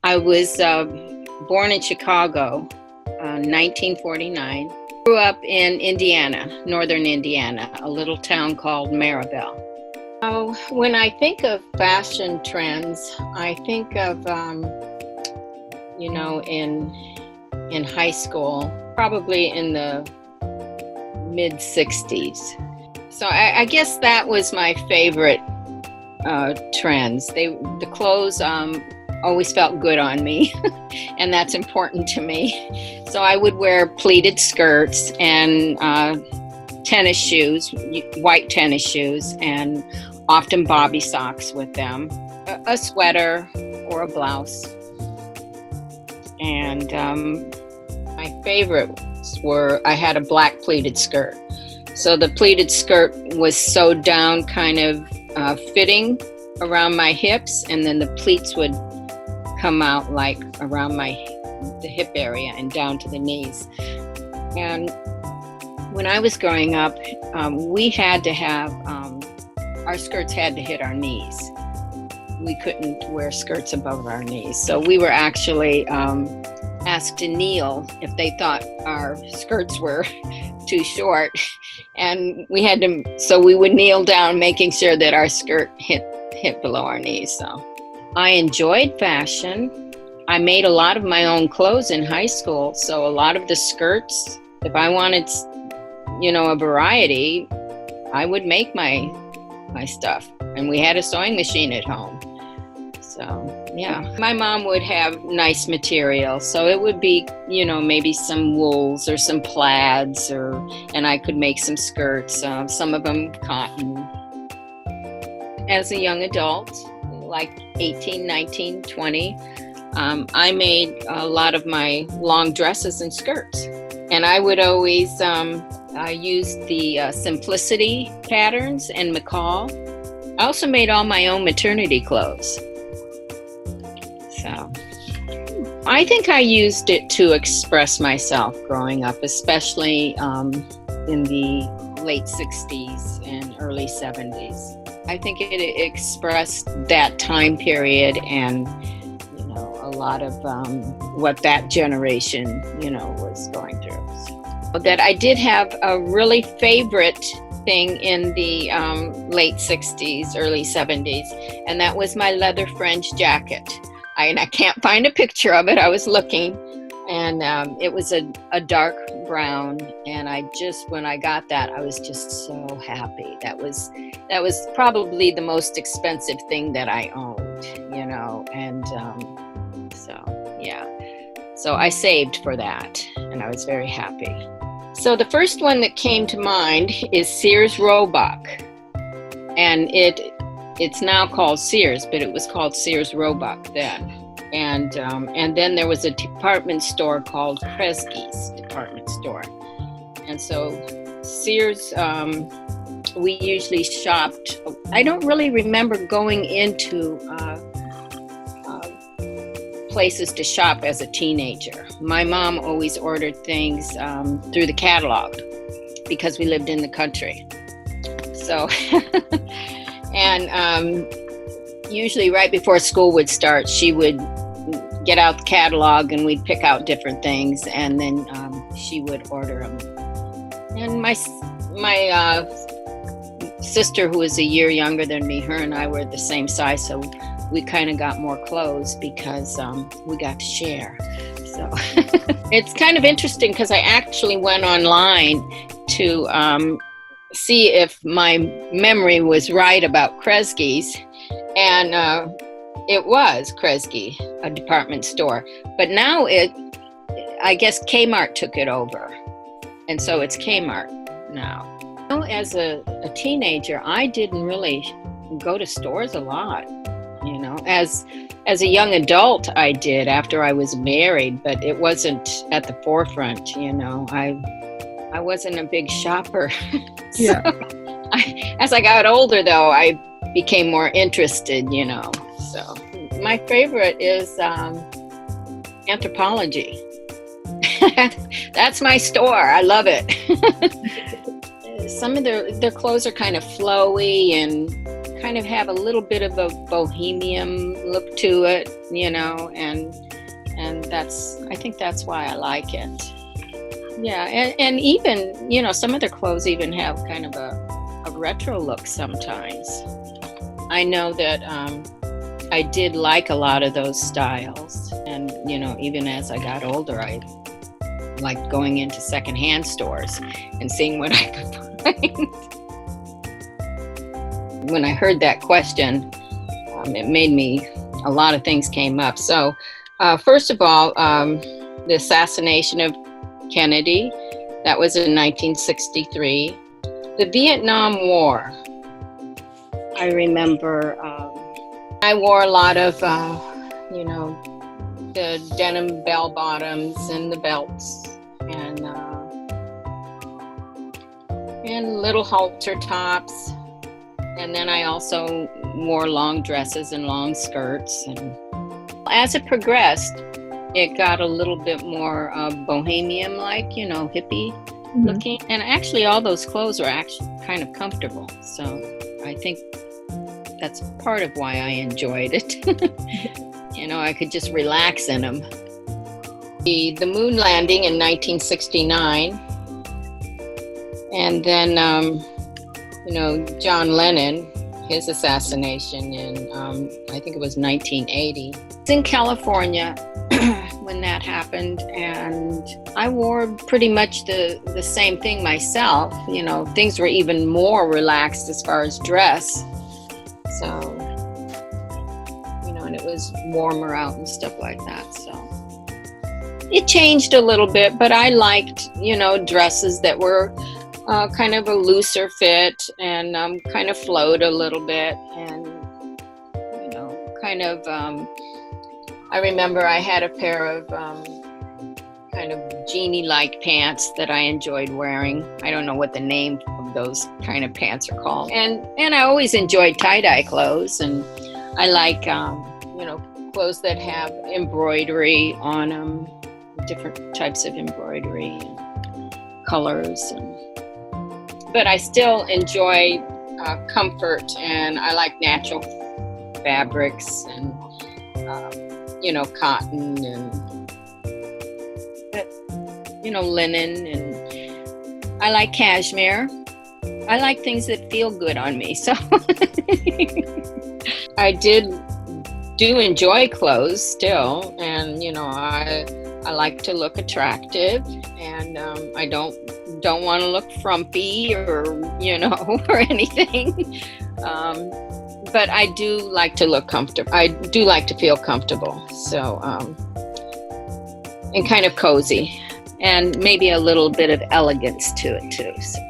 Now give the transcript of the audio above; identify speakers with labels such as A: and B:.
A: I was born in Chicago, 1949. Grew up in Indiana, northern Indiana, a little town called Maribel. When I think of fashion trends, I think of, in high school, probably in the mid 60s. So I guess that was my favorite trends. The clothes always felt good on me, and that's important to me. So I would wear pleated skirts and tennis shoes, white tennis shoes, and often bobby socks with them, a sweater or a blouse. And my favorites were, I had a black pleated skirt. So the pleated skirt was sewed down, kind of fitting around my hips, and then the pleats would come out like around the hip area and down to the knees. And when I was growing up, we had to have, our skirts had to hit our knees. We couldn't wear skirts above our knees. So we were actually asked to kneel if they thought our skirts were too short. And so we would kneel down, making sure that our skirt hit below our knees. So I enjoyed fashion. I made a lot of my own clothes in high school. So a lot of the skirts, if I wanted, a variety, I would make my stuff. And we had a sewing machine at home. So, yeah. My mom would have nice material. So it would be, maybe some wools or some plaids, and I could make some skirts, some of them cotton. As a young adult, like 18, 19, 20, I made a lot of my long dresses and skirts. And I would always use the Simplicity patterns and McCall. I also made all my own maternity clothes. So I think I used it to express myself growing up, especially in the late 60s and early 70s. I think it expressed that time period and, a lot of what that generation, was going through. So that I did have a really favorite thing in the late 60s, early 70s, and that was my leather fringe jacket. I can't find a picture of it. I was looking, and it was a dark brown, and when I got that, I was just so happy. That was probably the most expensive thing that I owned, and so I saved for that, and I was very happy. So the first one that came to mind is Sears Roebuck, and it's now called Sears, but it was called Sears Roebuck then. And then there was a department store called Kresge's department store. And so Sears, we usually shopped. I don't really remember going into places to shop as a teenager. My mom always ordered things through the catalog because we lived in the country. So, and usually right before school would start, she would get out the catalog and we'd pick out different things, and then she would order them. And my sister, who was a year younger than me, her and I were the same size, so we kind of got more clothes because we got to share. So it's kind of interesting because I actually went online to see if my memory was right about Kresge's, and it was Kresge, a department store. But now I guess Kmart took it over, and so it's Kmart now. As a teenager, I didn't really go to stores a lot. As a young adult, I did after I was married, but it wasn't at the forefront. I wasn't a big shopper. So as I got older, though, I became more interested. So my favorite is Anthropology. That's my store. I love it. Some of their clothes are kind of flowy and kind of have a little bit of a bohemian look to it, and I think that's why I like it. Yeah, and even, some of their clothes even have kind of a retro look sometimes. I know that I did like a lot of those styles, and even as I got older, I liked going into secondhand stores and seeing what I could find. When I heard that question, it made me, a lot of things came up. So first of all, the assassination of Kennedy, that was in 1963. The Vietnam War, I remember I wore a lot of, the denim bell bottoms and the belts and little halter tops. And then I also wore long dresses and long skirts. And as it progressed, it got a little bit more bohemian-like, hippie looking. And actually all those clothes were actually kind of comfortable. So I think that's part of why I enjoyed it. I could just relax in them. The moon landing in 1969. And then, John Lennon, his assassination in, I think it was 1980. It's in California when that happened, and I wore pretty much the same thing myself. Things were even more relaxed as far as dress. So, and it was warmer out and stuff like that. So it changed a little bit, but I liked, dresses that were kind of a looser fit and kind of flowed a little bit, and kind of I remember I had a pair of kind of jeany-like pants that I enjoyed wearing. I don't know what the name of those kind of pants are called, and I always enjoyed tie-dye clothes, and I like clothes that have embroidery on them, different types of embroidery and colors. But I still enjoy comfort, and I like natural fabrics and, cotton and, linen. And I like cashmere. I like things that feel good on me. So I do enjoy clothes still. And, I like to look attractive, and I don't want to look frumpy or or anything, but I do like to look comfortable. I do like to feel comfortable, so and kind of cozy, and maybe a little bit of elegance to it too. So.